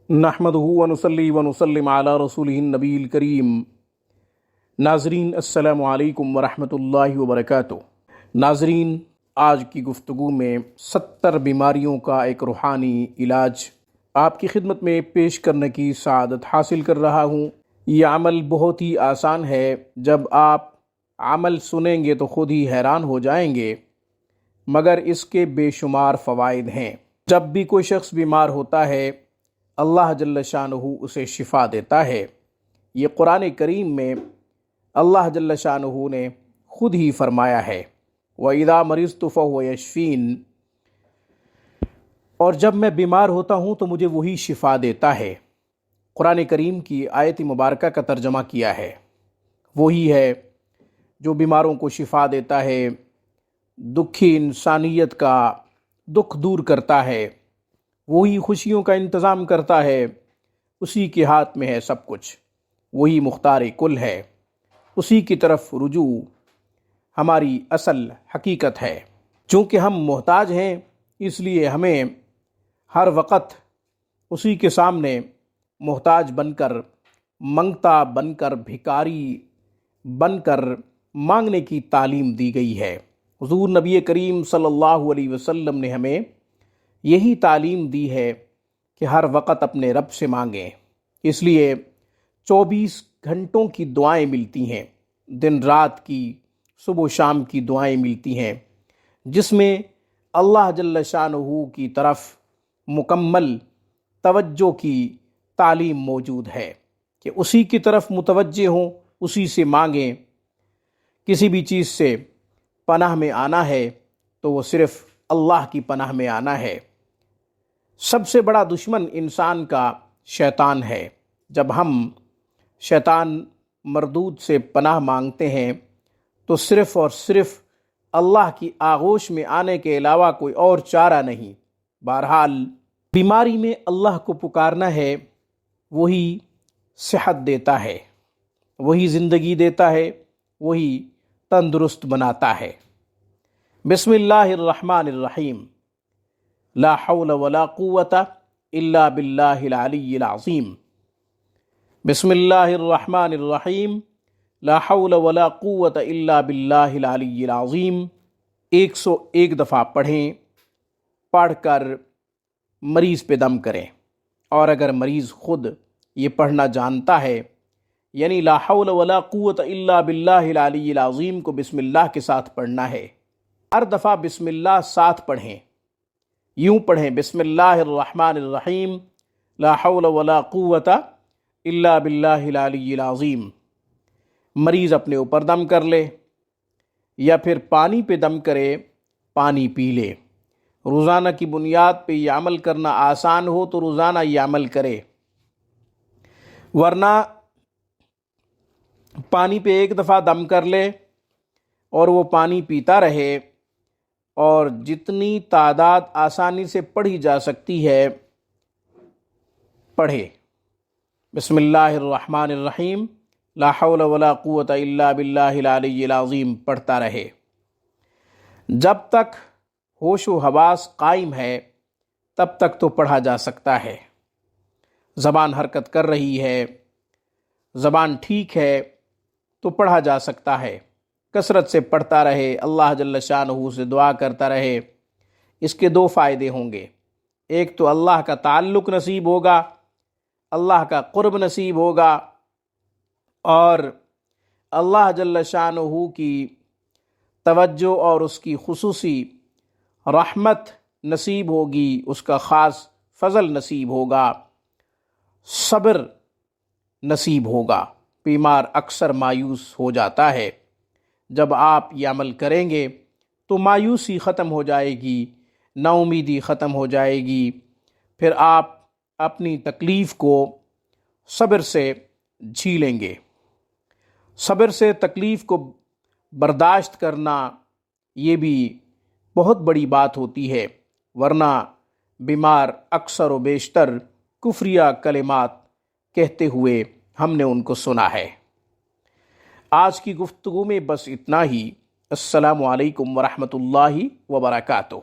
نحمدہ ونصلی ونسلم علی رسولہ النبی الکریم۔ ناظرین السلام علیکم ورحمۃ اللہ وبرکاتہ۔ ناظرین، آج کی گفتگو میں 70 بیماریوں کا ایک روحانی علاج آپ کی خدمت میں پیش کرنے کی سعادت حاصل کر رہا ہوں۔ یہ عمل بہت ہی آسان ہے۔ جب آپ عمل سنیں گے تو خود ہی حیران ہو جائیں گے، مگر اس کے بے شمار فوائد ہیں۔ جب بھی کوئی شخص بیمار ہوتا ہے، اللہ جل شانہ اسے شفا دیتا ہے۔ یہ قرآن کریم میں اللہ جل شانہ نے خود ہی فرمایا ہے، وَإِذَا مَرِضْتُ فَهُوَ يَشْفِينِ، اور جب میں بیمار ہوتا ہوں تو مجھے وہی شفا دیتا ہے۔ قرآن کریم کی آیت مبارکہ کا ترجمہ کیا ہے، وہی ہے جو بیماروں کو شفا دیتا ہے، دکھی انسانیت کا دکھ دور کرتا ہے، وہی خوشیوں کا انتظام کرتا ہے، اسی کے ہاتھ میں ہے سب کچھ، وہی مختار کل ہے، اسی کی طرف رجوع ہماری اصل حقیقت ہے۔ چونکہ ہم محتاج ہیں، اس لیے ہمیں ہر وقت اسی کے سامنے محتاج بن کر، منگتا بن کر، بھکاری بن کر مانگنے کی تعلیم دی گئی ہے۔ حضور نبی کریم صلی اللہ علیہ وسلم نے ہمیں یہی تعلیم دی ہے کہ ہر وقت اپنے رب سے مانگیں۔ اس لیے 24 گھنٹوں کی دعائیں ملتی ہیں، دن رات کی، صبح و شام کی دعائیں ملتی ہیں، جس میں اللہ جل شانہ کی طرف مکمل توجہ کی تعلیم موجود ہے کہ اسی کی طرف متوجہ ہوں، اسی سے مانگیں۔ کسی بھی چیز سے پناہ میں آنا ہے تو وہ صرف اللہ کی پناہ میں آنا ہے۔ سب سے بڑا دشمن انسان کا شیطان ہے۔ جب ہم شیطان مردود سے پناہ مانگتے ہیں تو صرف اور صرف اللہ کی آغوش میں آنے کے علاوہ کوئی اور چارہ نہیں۔ بہرحال بیماری میں اللہ کو پکارنا ہے، وہی صحت دیتا ہے، وہی زندگی دیتا ہے، وہی تندرست بناتا ہے۔ بسم اللہ الرحمن الرحیم، لا حول ولا قوة الا باللہ العلی العظیم۔ بسم اللہ الرحمن الرحیم، لا حول ولا قوة الا باللہ العلی العظیم۔ 101 دفعہ پڑھیں، پڑھ کر مریض پہ دم کریں، اور اگر مریض خود یہ پڑھنا جانتا ہے، یعنی لا حول ولا قوة الا باللہ العلی العظیم کو بسم اللہ کے ساتھ پڑھنا ہے، ہر دفعہ بسم اللہ ساتھ پڑھیں، یوں پڑھیں، بسم اللہ الرحمن الرحیم، لا حول ولا قوة الا باللہ العلی العظیم۔ مریض اپنے اوپر دم کر لے یا پھر پانی پہ دم کرے، پانی پی لے۔ روزانہ کی بنیاد پہ یہ عمل کرنا آسان ہو تو روزانہ یہ عمل کرے، ورنہ پانی پہ ایک دفعہ دم کر لے اور وہ پانی پیتا رہے، اور جتنی تعداد آسانی سے پڑھی جا سکتی ہے پڑھے۔ بسم اللہ الرحمن الرحیم، لا حول ولا قوة الا باللہ العلی العظیم پڑھتا رہے۔ جب تک ہوش و حواس قائم ہے تب تک تو پڑھا جا سکتا ہے۔ زبان حرکت کر رہی ہے، زبان ٹھیک ہے تو پڑھا جا سکتا ہے۔ کثرت سے پڑھتا رہے، اللہ جل شانہ سے دعا کرتا رہے۔ اس کے 2 فائدے ہوں گے، ایک تو اللہ کا تعلق نصیب ہوگا، اللہ کا قرب نصیب ہوگا، اور اللہ جل شانہ کی توجہ اور اس کی خصوصی رحمت نصیب ہوگی، اس کا خاص فضل نصیب ہوگا، صبر نصیب ہوگا۔ بیمار اکثر مایوس ہو جاتا ہے، جب آپ یہ عمل کریں گے تو مایوسی ختم ہو جائے گی، نا امیدی ختم ہو جائے گی، پھر آپ اپنی تکلیف کو صبر سے جھیلیں گے۔ صبر سے تکلیف کو برداشت کرنا یہ بھی بہت بڑی بات ہوتی ہے، ورنہ بیمار اکثر و بیشتر کفریہ کلمات کہتے ہوئے ہم نے ان کو سنا ہے۔ آج کی گفتگو میں بس اتنا ہی۔ السلام علیکم ورحمۃ اللہ وبرکاتہ۔